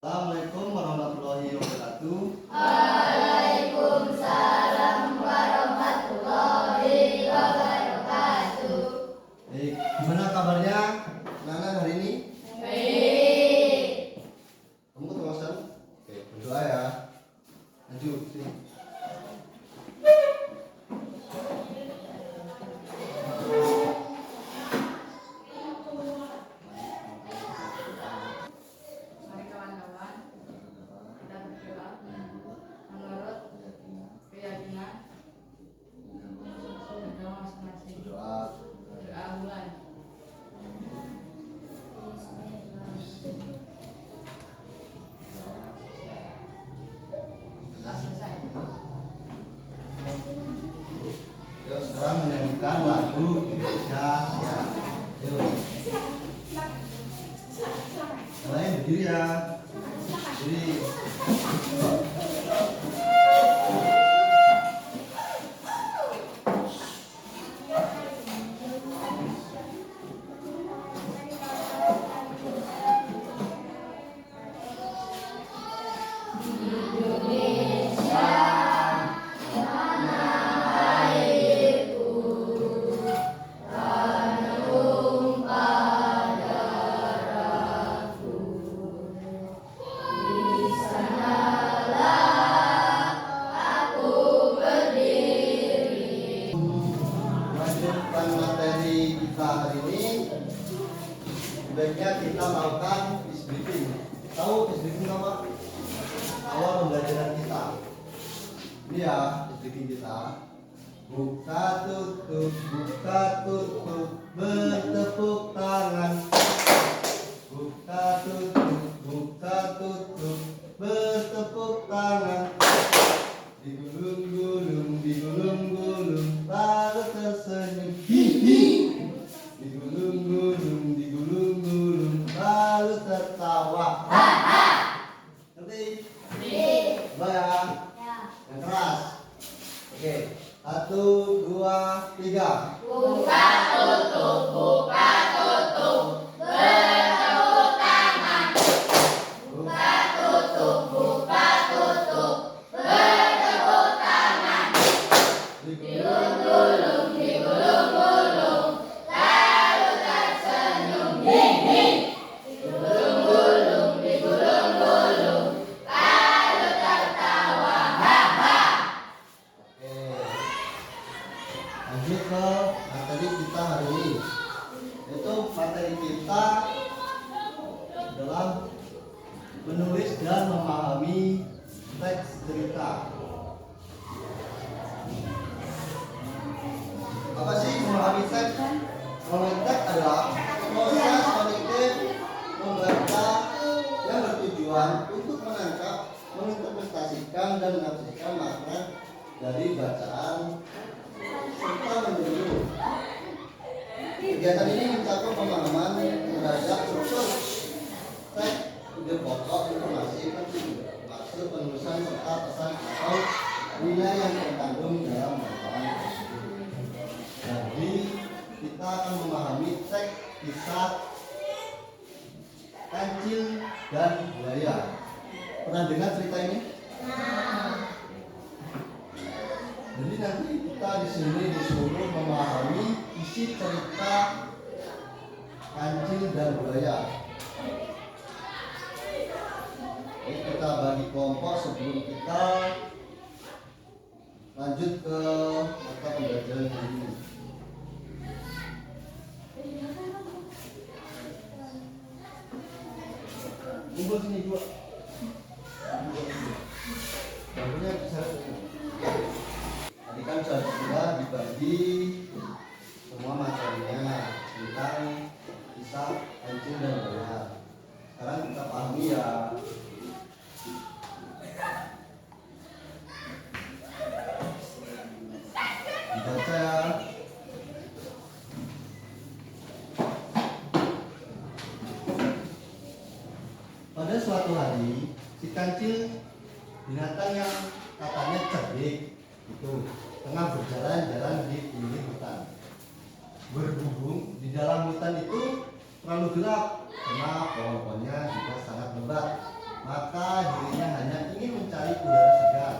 Assalamualaikum warahmatullahi wabarakatuh. Waalaikumsalam warahmatullahi wabarakatuh. Baik, gimana kabarnya anak-anak hari ini? Baik. Kamu ketemu Ustaz? Oke, berdoa ya. Lanjut sini. Mari kawan-kawan, kita berdoa menurut keyakinan agama masing-masing. Berdoa. Doa mulai. Sudah selesai. Yuk, sekarang menyanyikan lagu Indonesia ya. Yuk. Mulai berdiri ya. Berdiri. Melanjutkan materi kita hari ini, sebaiknya kita melakukan quiz briefing. Tahu quiz briefing apa? Awal pembelajaran kita. Ini ya quiz briefing kita. Buka tutup, bertepuk tangan. Buka tutup, bertepuk tangan. Digulung-gulung, lalu tersenyum. Digulung-gulung, lalu tertawa. Ngerti? Coba ya. Yang keras. Oke. 1, 2, 3. Buka tutup, bertepuk tangan. Buka tutup, bertepuk tangan. Digulung-gulung, lalu tersenyum. Digulung-gulung, lalu tertawa. Oke. Lanjut ke materi kita hari ini. Yaitu materi kita dalam menulis dan memahami teks cerita. Apa sih memahami teks? Memahami teks adalah proses kognitif membaca yang bertujuan untuk menangkap, menginterpretasikan dan menafsirkan makna dari bacaan serta meniru. Kegiatan ini mencakup pemahaman terhadap struktur teks, ide pokok, informasi penting, maksud penulisan serta pesan atau nilai yang terkandung dalam bacaan tersebut. Jadi kita akan memahami teks kisah Kancil dan Buaya. Pernah dengar cerita ini? Jadi nanti kita di sini disuruh memahami isi cerita Kancil dan Buaya. Jadi kita bagi kelompok sebelum kita lanjut ke mata pembelajaran ini. Kumpul sini dua. Bangunnya bisa. Tadi kan sudah dibagi semua materinya tentang kisah Kancil dan Buaya. Sekarang kita pahami ya. Dibaca ya. Pada suatu hari, si Kancil, binatang yang katanya cerdik, itu tengah berjalan-jalan di pinggir hutan. Berhubung di dalam hutan itu terlalu gelap karena pohon-pohonnya juga sangat lebat. maka dirinya hanya ingin mencari udara segar.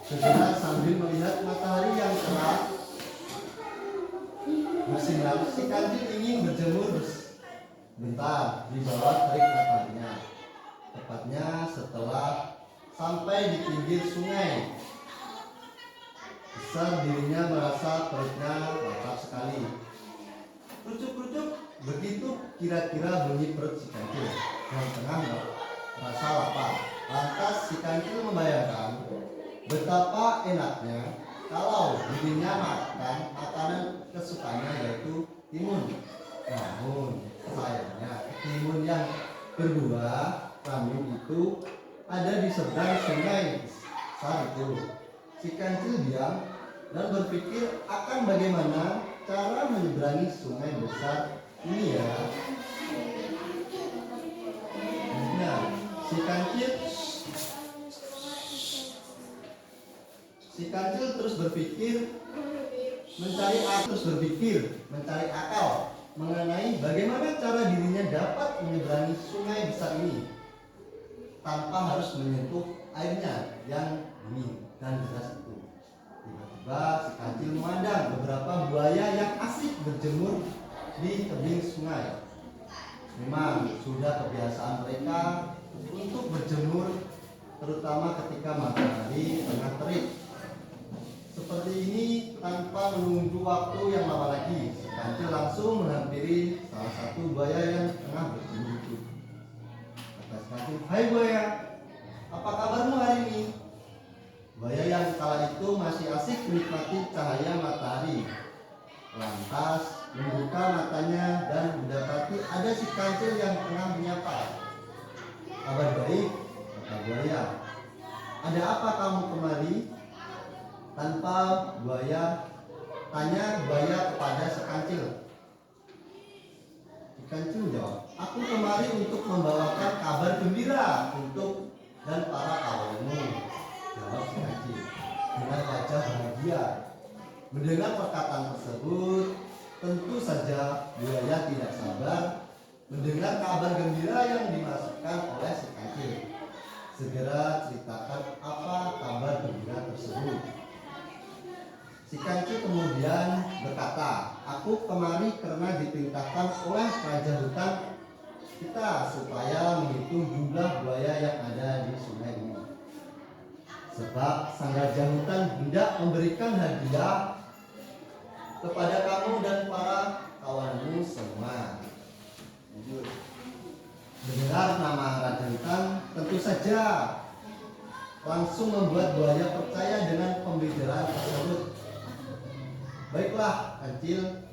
Segera sambil melihat matahari yang cerah bersinar, si kancil ingin berjemur bentar di bawah terik mataharinya. Tepatnya setelah sampai di pinggir sungai, besar dirinya merasa perutnya lapar sekali. Kerucuk-kerucuk, begitu kira-kira bunyi perut si kancil yang tengah merasa lapar. Lantas si kancil membayangkan betapa enaknya kalau dirinya makan makanan kesukaannya, yaitu timun. Namun sayangnya timun yang berbuah ramyun itu ada di seberang sungai besar itu. Si kancil diam dan berpikir akan bagaimana cara menyeberangi sungai besar ini ya. Nah, si kancil terus berpikir mencari akal mengenai bagaimana cara dirinya dapat menyeberangi sungai besar ini tanpa harus menyentuh airnya yang dingin dan deras itu. Tiba-tiba si kancil memandang beberapa buaya yang asik berjemur di tebing sungai. Memang sudah kebiasaan mereka untuk berjemur, terutama ketika matahari tengah terik. Seperti ini, tanpa menunggu waktu yang lama lagi, si kancil langsung menghampiri salah satu buaya yang tengah berjemur itu. Kata si kancil, "Hai buaya, apa kabarmu hari ini?" Buaya yang kala itu masih asik menikmati cahaya matahari. Lantas membuka matanya dan mendapati ada si kancil yang tengah menyapa. "Kabar baik," kata buaya. "Ada apa kamu kemari?" Tanpa tanya buaya kepada si kancil. Si kancil jawab, "Aku kemari untuk membawakan kabar gembira untuk dan para kawanmu," jawab si kancil dengan wajah bahagia. Mendengar perkataan tersebut, tentu saja buaya tidak sabar mendengar kabar gembira yang dimasukkan oleh si kancil. Segera ceritakan apa kabar gembira tersebut. Si kancil kemudian berkata, "Aku kemari karena diperintahkan oleh raja hutan kita supaya menghitung jumlah buaya yang ada di sungai ini. Sebab sang raja hutan hendak memberikan hadiah kepada kamu dan para kawanmu semua." Mendengar nama raja hutan, tentu saja langsung membuat buaya percaya dengan pembicaraan tersebut. "Baiklah, kancil,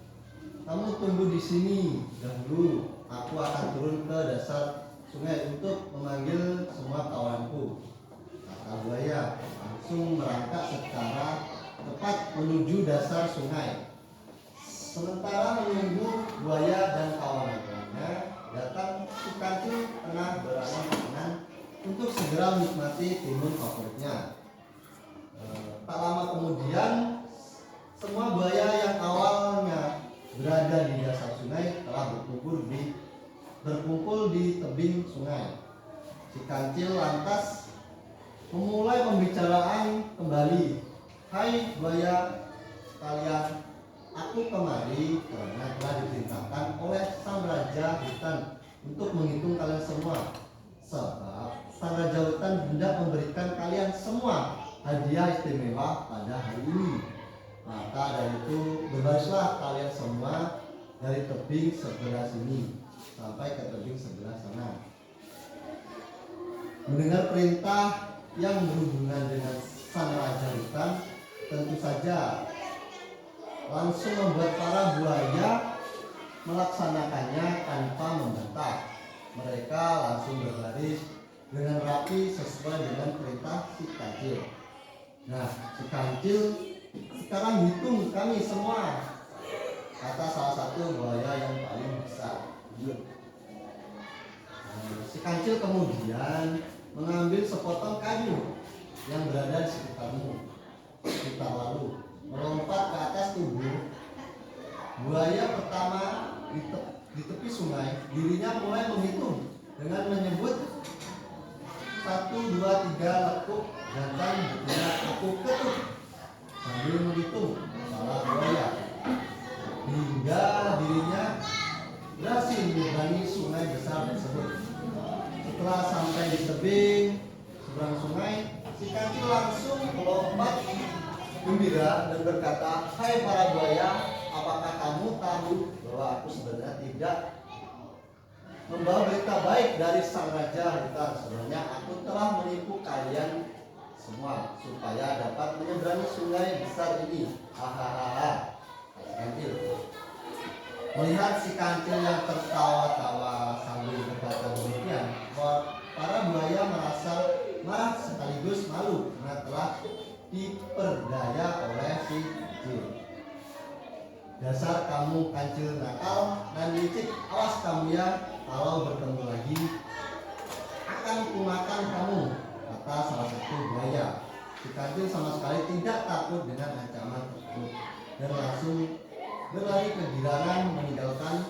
kamu tunggu di sini dahulu. Aku akan turun ke dasar sungai untuk memanggil semua kawanku," kata buaya. Langsung merangkak secara tepat menuju dasar sungai. Sementara menunggu buaya dan kawan-kawannya datang, si kancil tengah berangan-angan untuk segera menikmati timun favoritnya. Tak lama kemudian, semua buaya yang awalnya berada di dasar sungai telah berkumpul di tebing sungai. Si kancil lantas memulai pembicaraan kembali. "Hai buaya sekalian, aku kemari karena telah diperintahkan oleh sang raja hutan untuk menghitung kalian semua. Sebab sang raja hutan hendak memberikan kalian semua hadiah istimewa pada hari ini. Maka dari itu berbarislah kalian semua dari tebing sebelah sini sampai ke tebing sebelah sana." Mendengar perintah yang berhubungan dengan sang raja hutan, tentu saja langsung membuat para buaya melaksanakannya tanpa membentak. Mereka langsung berbaris dengan rapi sesuai dengan perintah si kancil. "Nah, si kancil, sekarang hitung kami semua," kata salah satu buaya yang paling besar. Si kancil kemudian mengambil sepotong kayu yang berada di sekitar lalu melompat ke atas tubuh buaya pertama di tepi sungai. Dirinya mulai menghitung dengan menyebut 1, 2, 3 lekuk jantan betina aku ketuk sambil menghitung kepala buaya hingga dirinya berhasil menyeberangi sungai besar tersebut. Setelah sampai di tebing seberang sungai, si kancil langsung melompat gembira dan berkata, "Hai para buaya, apakah kamu tahu bahwa aku sebenarnya tidak membawa berita baik dari sang raja hutan? Sebenarnya aku telah menipu kalian semua supaya dapat menyeberangi sungai besar ini." Hahaha. Si kancil. Melihat si kancil yang tertawa-tawa sambil berkata demikian, para buaya merasa marah sekaligus malu karena telah diperdaya oleh si kancil. "Dasar kamu kancil nakal dan licik, awas kamu ya, kalau bertemu lagi akan kumakan kamu," kata salah satu buaya. Si kancil sama sekali tidak takut dengan ancaman tersebut dan langsung berlari kegirangan meninggalkan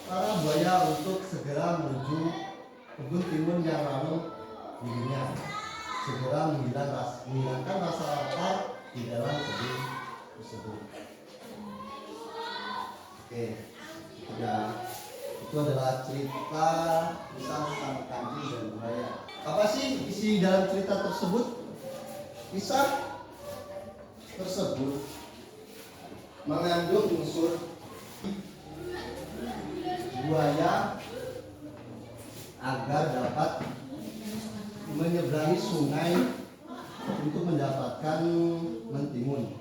para buaya untuk segera menuju kebun timun yang lalu dirinya segera menghilangkan rasa lapar di dalam kebun tersebut. Oke, itu adalah cerita kisah sang kancil dan buaya. Apa sih isi dalam cerita tersebut? Kisah tersebut mengandung unsur buaya agar dapat menyeberangi sungai untuk mendapatkan mentimun.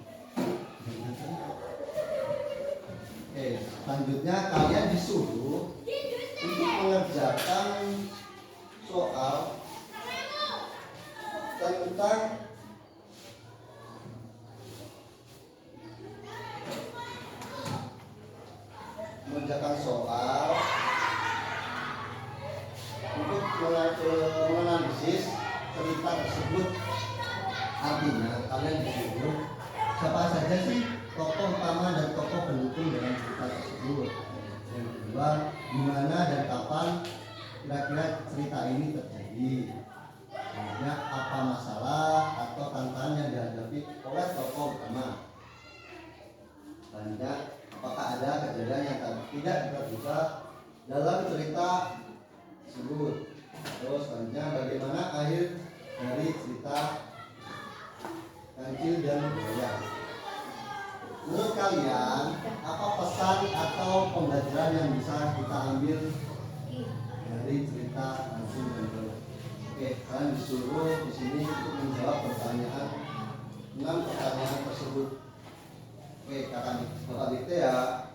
Oke, selanjutnya kalian disuruh untuk mengerjakan soal tentang untuk menganalisis cerita tersebut. Artinya kalian disuruh siapa saja sih tokoh utama dan tokoh pendukung dalam cerita tersebut. Yang kedua, di mana dan kapan kira-kira cerita ini terjadi. Selanjutnya, apa masalah atau tantangan yang dihadapi oleh tokoh utama. Selanjutnya, apakah ada kejadian yang tidak terduga dalam cerita tersebut. Terus selanjutnya, bagaimana akhir dari cerita kancil dan buaya. Menurut kalian, apa pesan atau pembelajaran yang bisa kita ambil dari cerita kancil dan buaya? Oke, kalian disuruh di sini untuk menjawab pertanyaan 6 pertanyaan tersebut. Oke, kakak dikte ya.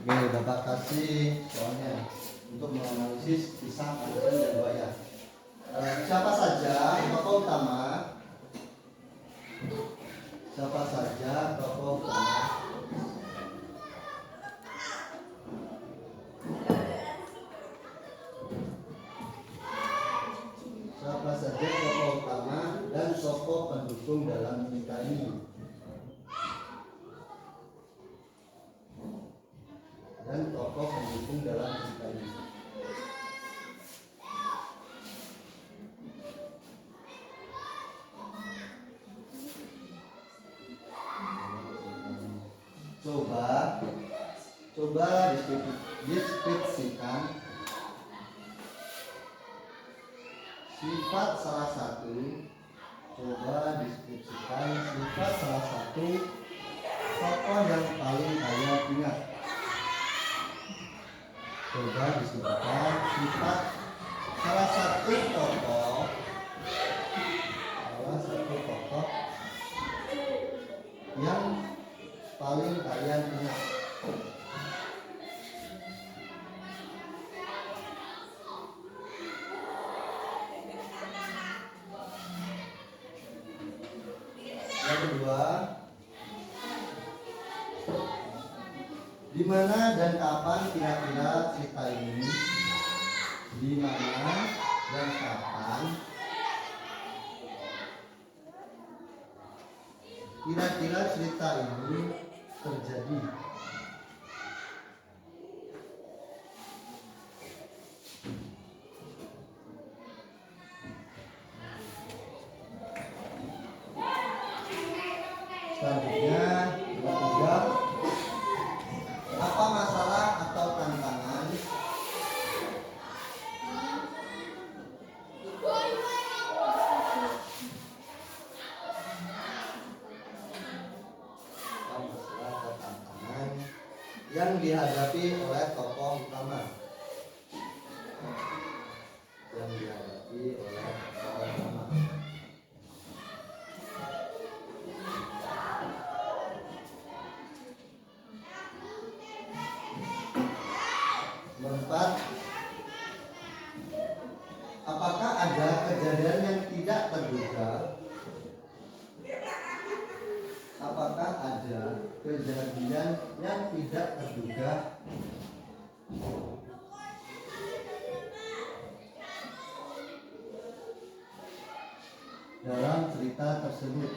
Oke, Bapak kasih soalnya untuk menganalisis kisah kancil dan buaya. Siapa saja tokoh utama? Siapa saja tokoh utama? Siapa saja tokoh utama dan tokoh pendukung dalam cerita ini? Dan tokoh pendukung dalam cerita ini. Coba deskripsikan sifat salah satu. Coba deskripsikan sifat salah satu tokoh yang paling kalian ingat. Coba deskripsikan sifat salah satu tokoh yang paling kalian ingat. Yang kedua, di mana dan kapan kira-kira cerita ini? Di mana dan kapan kira-kira cerita ini terjadi? yang dihadapi oleh tokoh utama. Yang dihadapi oleh tokoh utama. Keempat, apakah ada kejadian yang tidak terduga? Apakah ada kejadian yang tidak terduga dalam cerita tersebut?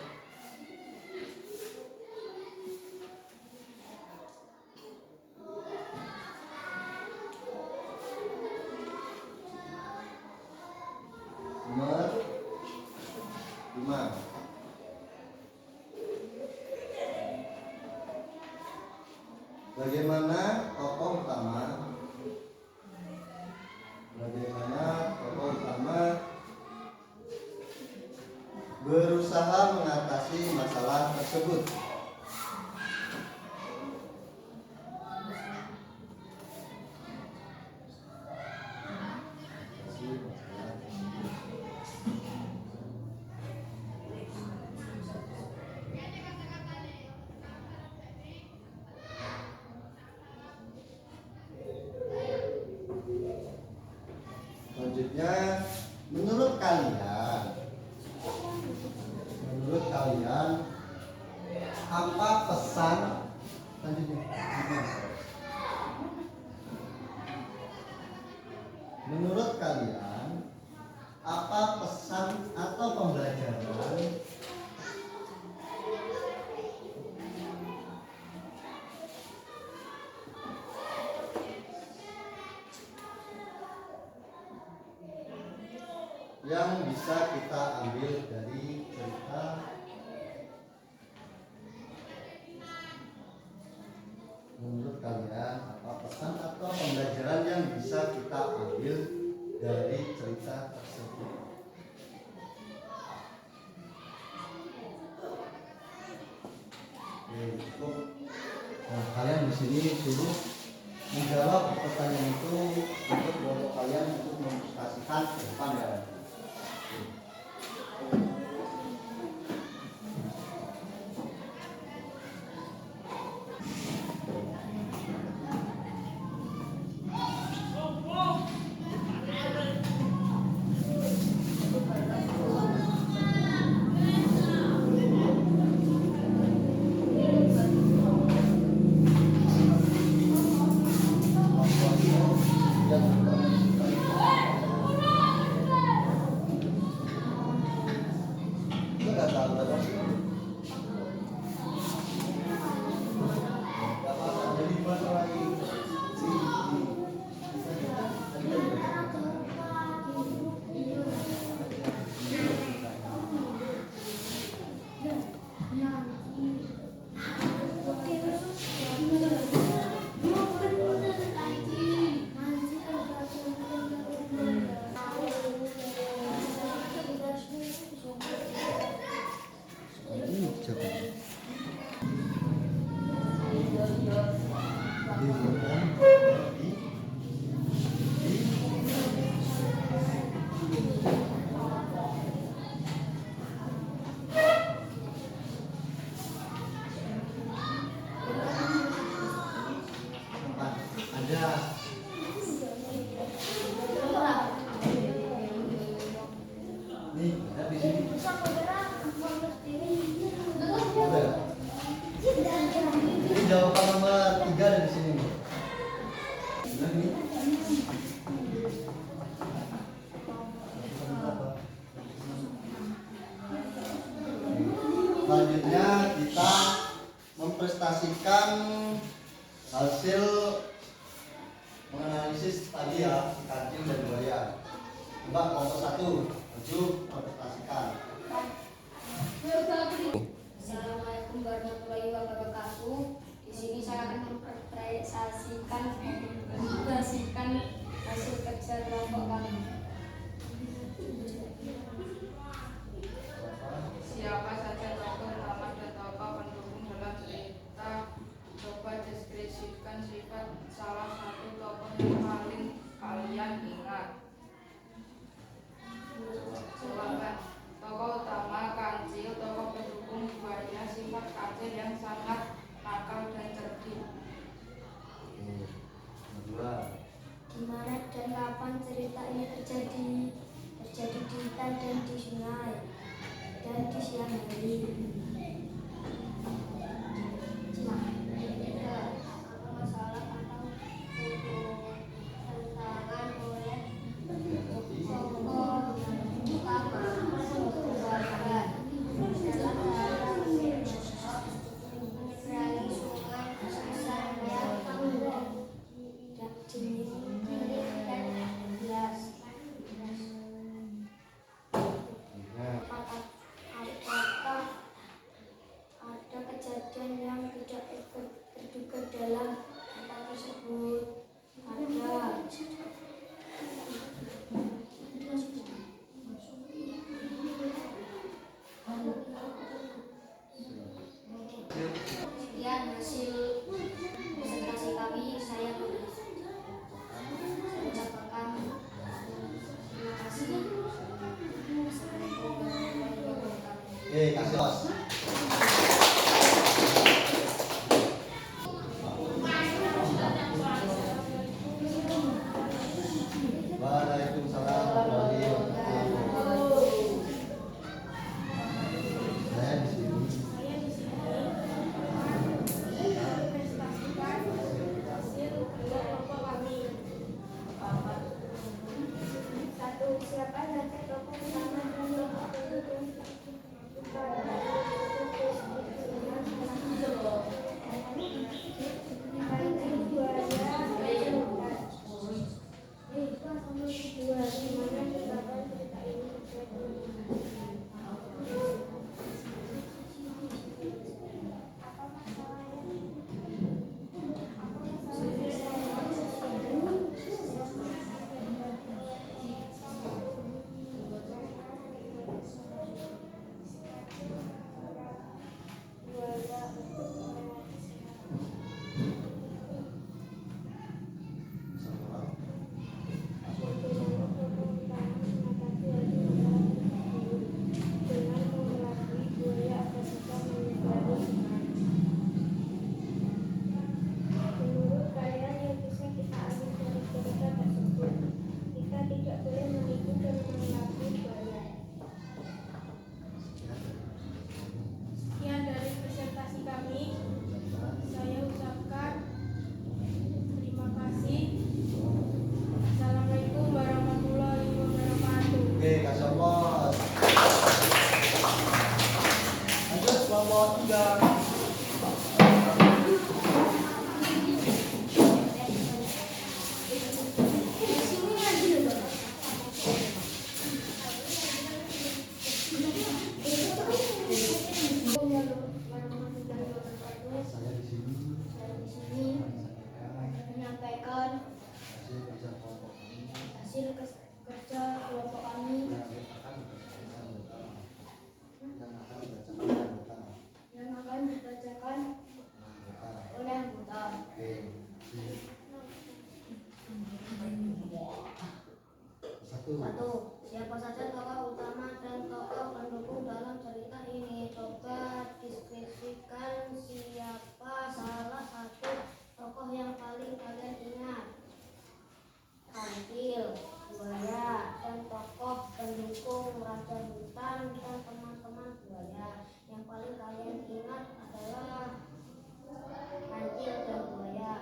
Nomor 5. Bagaimana tokoh utama berusaha mengatasi masalah tersebut? Selanjutnya, menurut kalian apa pesan? Menurut kalian apa pesan atau pembelajaran yang bisa kita ambil dari cerita? Menurut kalian apa pesan atau pembelajaran yang bisa kita ambil dari cerita tersebut? Oke, cukup. Nah, kalian di sini suruh menjawab pertanyaan itu untuk kelompok kalian untuk mempresentasikan ke depan ya. Ini jawaban nomor 3 dari sini. Selanjutnya kita mempresentasikan hasil menganalisis tadi ya, kancing dan buaya. Coba kelompok 1, maju mempresentasikan. Assalamualaikum warahmatullahi wabarakatuh. Di sini saya akan mempresentasikan hasil kerja kelompok kami. Siapa saja tokoh utama dan tokoh pendukung dalam cerita? Coba deskripsikan dan sifat salah satu tokoh yang paling kalian ingat? Jawaban. Tokoh utama kancil, tokoh pendukung buaya, sifat kancil yang sangat nakal dan cerdik. Kedua. Di mana dan kapan cerita ini terjadi? Terjadi di hutan dan di sungai dan di siang hari. Ketiga, apa masalah atau tantangan oleh tokoh utama keluarga dalam cara menyeberangi sungai besar yang dan jenis dan jelas. Apakah ada kejadian yang tidak terduga dalam kata tersebut? Ada. Sekian hasil presentasi kami. Saya ucapkan terima kasih. Assalamualaikum warahmatullahi wabarakatuh. Kasih bos. Waalaikumsalam warahmatullahi wabarakatuh. Saya di sini. Satu, siapa saja tokoh utama dan tokoh pendukung Satu, siapa saja tokoh utama dan tokoh pendukung dalam cerita ini? Coba deskripsikan siapa salah satu tokoh yang paling kalian ingat. Kancil, buaya, dan tokoh pendukung raja hutan dan teman-teman buaya. Yang paling kalian ingat adalah kancil dan buaya.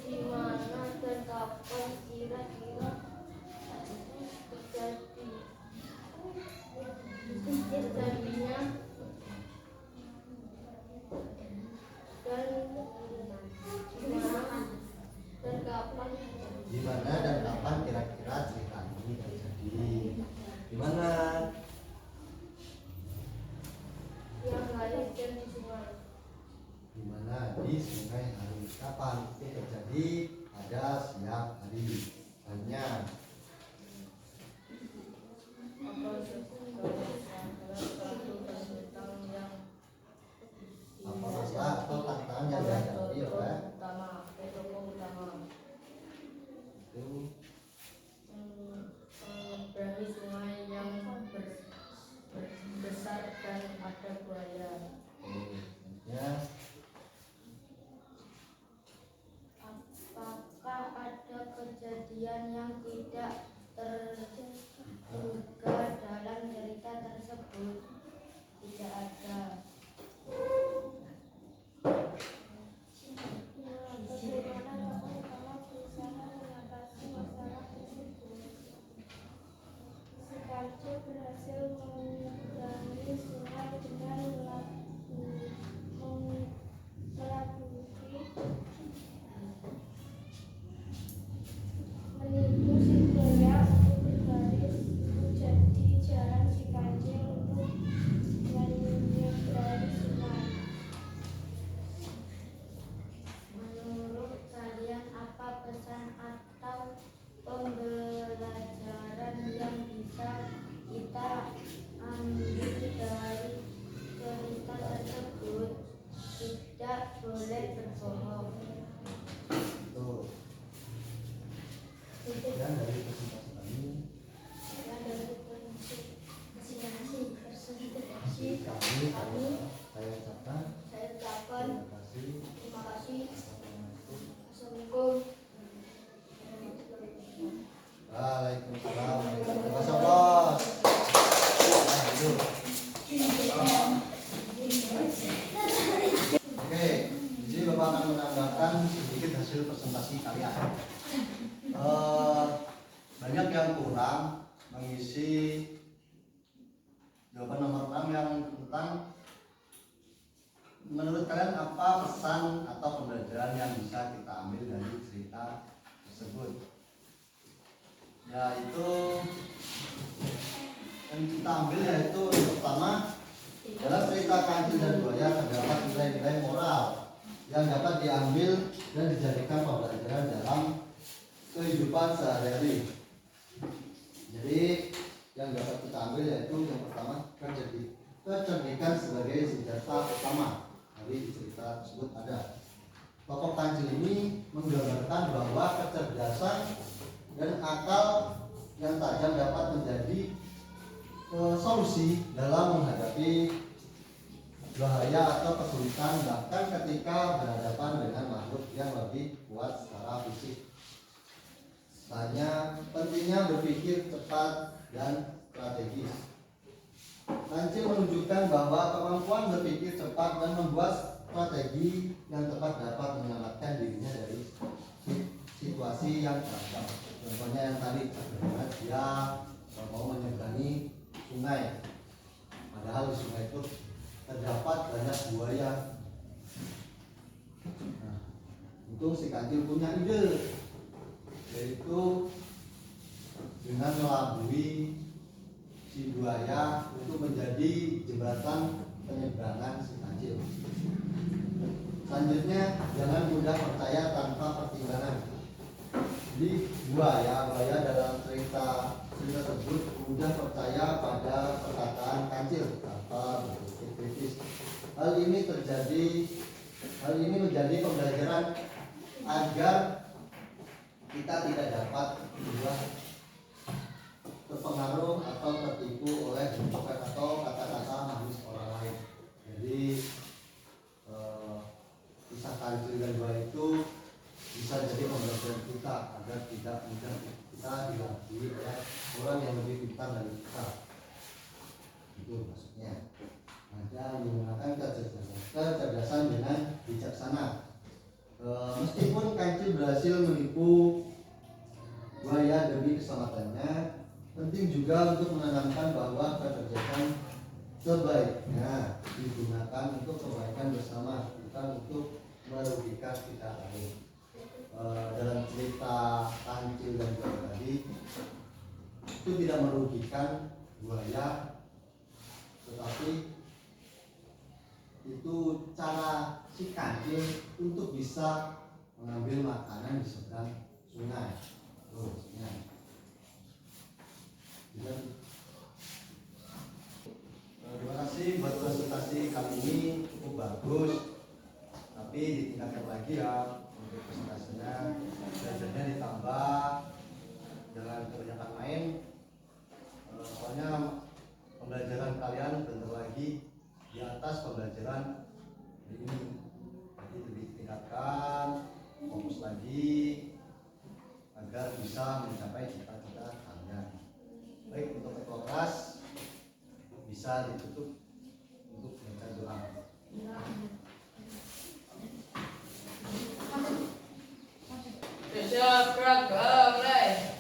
Di mana dan kapan kira-kira terjadinya Di mana dan kapan kira-kira cerita ini terjadi? Di mana? yang lain dan di sungai. Di mana? Di sungai hari. Kapan itu terjadi? Pada siang hari. Banyak. Apa Kancil berhasil menyeberangi sungai dengan melabuhi menipu si buaya untuk berbaris menjadi jalan si kancil untuk menyeberangi sungai. Menurut kalian apa pesan atau pembelajaran yang bisa kita ambil dari cerita tersebut? Tidak boleh berbohong. Tuh. Dan dari presentasi kami, kami saya ucapkan terima kasih. Assalamualaikum. Waalaikumsalam. Mas Bos. Oke, jadi Bapak akan menambahkan sedikit hasil presentasi kalian. Banyak yang kurang mengisi jawaban nomor 6 yang tentang menurut kalian apa pesan atau pembelajaran yang bisa kita ambil dari cerita tersebut. Yaitu yang kita ambil yaitu yang pertama, dalam cerita Kancil dan Buaya terdapat nilai-nilai moral yang dapat diambil dan dijadikan pembelajaran dalam kehidupan sehari-hari. Jadi yang dapat kita ambil yaitu yang pertama, kecerdikan sebagai senjata utama. Dari cerita tersebut ada tokoh Kancil ini menggambarkan bahwa kecerdasan dan akal yang tajam dapat menjadi solusi dalam menghadapi bahaya atau kesulitan, bahkan ketika berhadapan dengan makhluk yang lebih kuat secara fisik. Hanya pentingnya berpikir cepat dan strategis. Kancil menunjukkan bahwa kemampuan berpikir cepat dan membuat strategi yang tepat dapat menyelamatkan dirinya dari situasi yang terancam. Contohnya yang tadi, bagaimana dia mau menyeberangi sungai, padahal di sungai itu terdapat banyak buaya. Nah, untung si Kancil punya ide, yaitu dengan melabui si buaya untuk menjadi jembatan penyeberangan si Kancil. Selanjutnya, jangan mudah percaya tanpa pertimbangan. Jadi buaya dalam cerita tersebut mudah percaya pada perkataan Kancil tanpa berpikir kritis. Hal ini menjadi pembelajaran agar kita tidak dapat terpengaruh atau tertipu oleh ucapan atau kata-kata manis orang lain. Jadi kisah Kancil dan Buaya itu bisa jadi pembelajaran kita agar tidak mudah kita dilabui oleh orang yang lebih pintar dari kita. Itu maksudnya. Ada menggunakan kecerdasan dengan bijaksana. Meskipun Kancil berhasil menipu buaya demi keselamatannya, penting juga untuk menanamkan bahwa kecerdasan sebaiknya digunakan untuk kebaikan bersama, bukan untuk merugikan kita lain. Dalam cerita Kancil dan Buaya tadi itu tidak merugikan buaya, tetapi itu cara si Kancil untuk bisa mengambil makanan di seberang sungai. Terima kasih buat presentasi kali ini, cukup bagus, tapi ditingkatkan lagi ya untuk presentasinya, belajarnya ditambah, jangan kebanyakan main. Soalnya pembelajaran kalian bentar lagi di atas pembelajaran ini, jadi lebih ditingkatkan, fokus lagi agar bisa mencapai cita-cita kalian. Baik, untuk ketua kelas bisa ditutup untuk baca doa. Siap, gerak, mulai.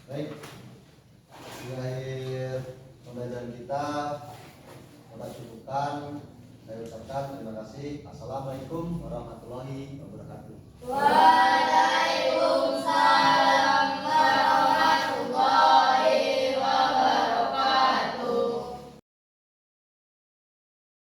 Baik, di akhir pembelajaran kita cukupkan. Saya ucapkan terima kasih. Assalamualaikum warahmatullahi wabarakatuh.